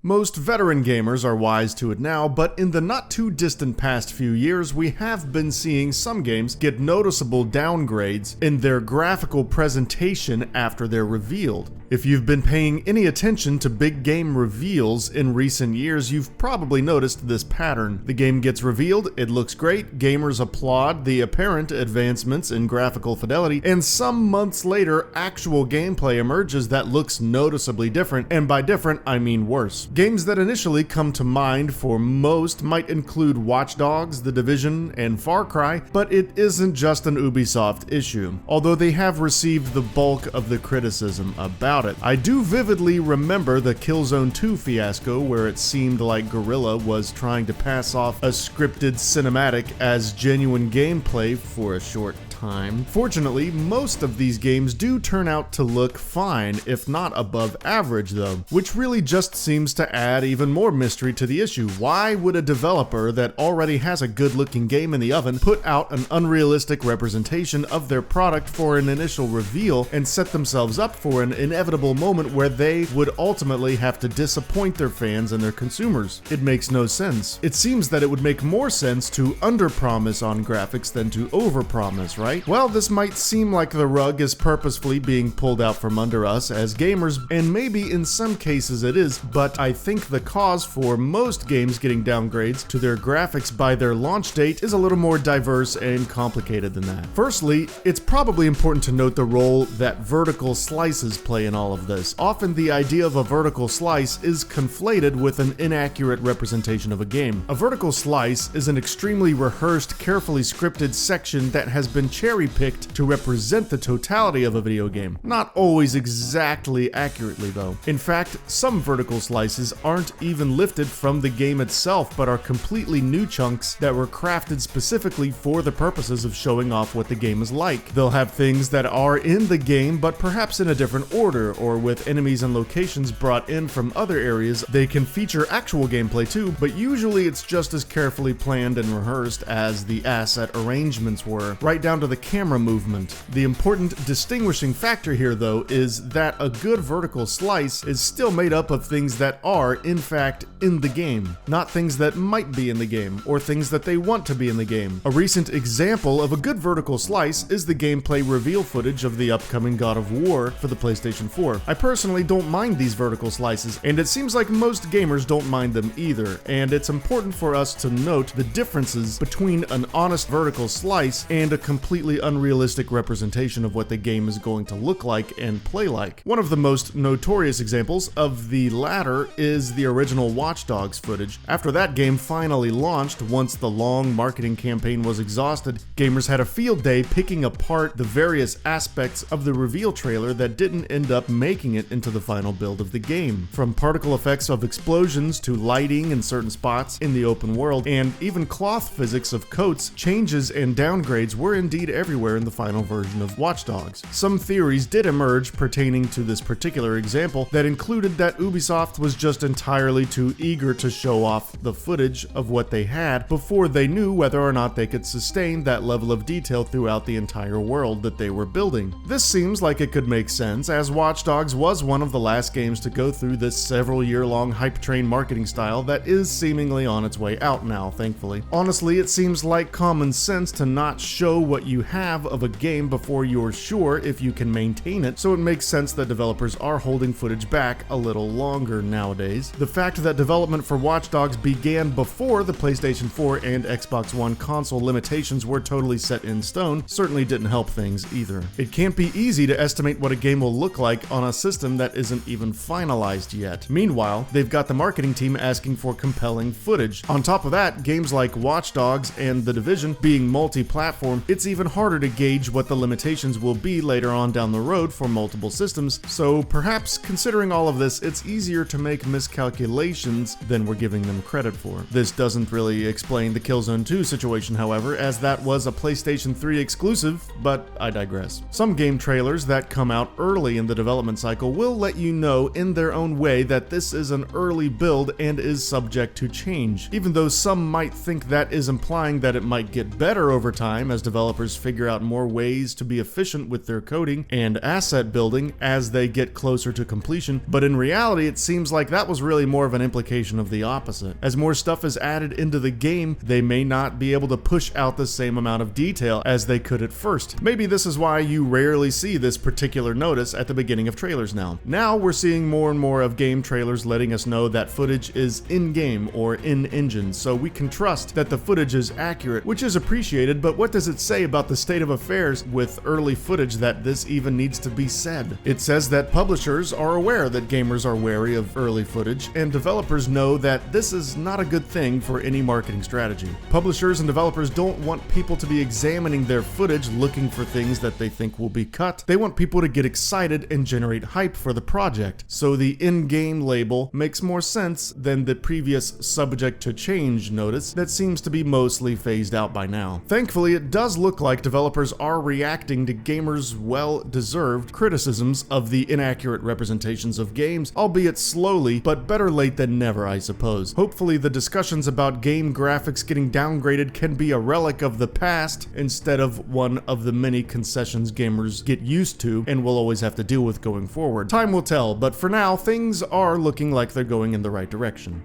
Most veteran gamers are wise to it now, but in the not too distant past few years, we have been seeing some games get noticeable downgrades in their graphical presentation after they're revealed. If you've been paying any attention to big game reveals in recent years, you've probably noticed this pattern. The game gets revealed, it looks great, gamers applaud the apparent advancements in graphical fidelity, and some months later, actual gameplay emerges that looks noticeably different, and by different, I mean worse. Games that initially come to mind for most might include Watch Dogs, The Division, and Far Cry, but it isn't just an Ubisoft issue, although they have received the bulk of the criticism about it. I do vividly remember the Killzone 2 fiasco where it seemed like Guerrilla was trying to pass off a scripted cinematic as genuine gameplay for a short time. Fortunately, most of these games do turn out to look fine, if not above average though, which really just seems to add even more mystery to the issue. Why would a developer that already has a good looking game in the oven put out an unrealistic representation of their product for an initial reveal and set themselves up for an inevitable moment where they would ultimately have to disappoint their fans and their consumers? It makes no sense. It seems that it would make more sense to underpromise on graphics than to overpromise, right? Well, this might seem like the rug is purposefully being pulled out from under us as gamers, and maybe in some cases it is, but I think the cause for most games getting downgrades to their graphics by their launch date is a little more diverse and complicated than that. Firstly, it's probably important to note the role that vertical slices play in all of this. Often the idea of a vertical slice is conflated with an inaccurate representation of a game. A vertical slice is an extremely rehearsed, carefully scripted section that has been cherry-picked to represent the totality of a video game. Not always exactly accurately though. In fact, some vertical slices aren't even lifted from the game itself, but are completely new chunks that were crafted specifically for the purposes of showing off what the game is like. They'll have things that are in the game, but perhaps in a different order, or with enemies and locations brought in from other areas. They can feature actual gameplay too, but usually it's just as carefully planned and rehearsed as the asset arrangements were, right down to the camera movement. The important distinguishing factor here though is that a good vertical slice is still made up of things that are in fact in the game, not things that might be in the game or things that they want to be in the game. A recent example of a good vertical slice is the gameplay reveal footage of the upcoming God of War for the PlayStation 4. I personally don't mind these vertical slices, and it seems like most gamers don't mind them either, and it's important for us to note the differences between an honest vertical slice and a completely unrealistic representation of what the game is going to look like and play like. One of the most notorious examples of the latter is the original Watch Dogs footage. After that game finally launched, once the long marketing campaign was exhausted, gamers had a field day picking apart the various aspects of the reveal trailer that didn't end up making it into the final build of the game. From particle effects of explosions to lighting in certain spots in the open world, and even cloth physics of coats, changes and downgrades were indeed everywhere in the final version of Watch Dogs. Some theories did emerge pertaining to this particular example that included that Ubisoft was just entirely too eager to show off the footage of what they had before they knew whether or not they could sustain that level of detail throughout the entire world that they were building. This seems like it could make sense, as Watch Dogs was one of the last games to go through this several year-long hype train marketing style that is seemingly on its way out now, thankfully. Honestly, it seems like common sense to not show what you have of a game before you're sure if you can maintain it, so it makes sense that developers are holding footage back a little longer nowadays. The fact that development for Watch Dogs began before the PlayStation 4 and Xbox One console limitations were totally set in stone certainly didn't help things either. It can't be easy to estimate what a game will look like on a system that isn't even finalized yet. Meanwhile, they've got the marketing team asking for compelling footage. On top of that, games like Watch Dogs and The Division being multi-platform, it's even harder to gauge what the limitations will be later on down the road for multiple systems, so perhaps considering all of this, it's easier to make miscalculations than we're giving them credit for. This doesn't really explain the Killzone 2 situation, however, as that was a PlayStation 3 exclusive, but I digress. Some game trailers that come out early in the development cycle will let you know in their own way that this is an early build and is subject to change, even though some might think that is implying that it might get better over time as developers gamers figure out more ways to be efficient with their coding and asset building as they get closer to completion, but in reality it seems like that was really more of an implication of the opposite. As more stuff is added into the game, they may not be able to push out the same amount of detail as they could at first. Maybe this is why you rarely see this particular notice at the beginning of trailers now. Now we're seeing more and more of game trailers letting us know that footage is in-game or in-engine, so we can trust that the footage is accurate, which is appreciated, but what does it say about the state of affairs with early footage that this even needs to be said? It says that publishers are aware that gamers are wary of early footage, and developers know that this is not a good thing for any marketing strategy. Publishers and developers don't want people to be examining their footage looking for things that they think will be cut. They want people to get excited and generate hype for the project, so the in-game label makes more sense than the previous subject to change notice that seems to be mostly phased out by now. Thankfully, it does look like developers are reacting to gamers' well-deserved criticisms of the inaccurate representations of games, albeit slowly, but better late than never, I suppose. Hopefully, the discussions about game graphics getting downgraded can be a relic of the past instead of one of the many concessions gamers get used to and will always have to deal with going forward. Time will tell, but for now, things are looking like they're going in the right direction.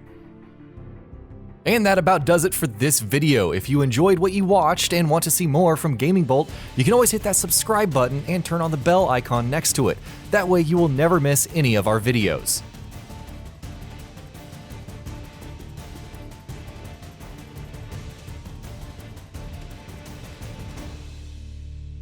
And that about does it for this video. If you enjoyed what you watched and want to see more from GamingBolt, you can always hit that subscribe button and turn on the bell icon next to it. That way you will never miss any of our videos.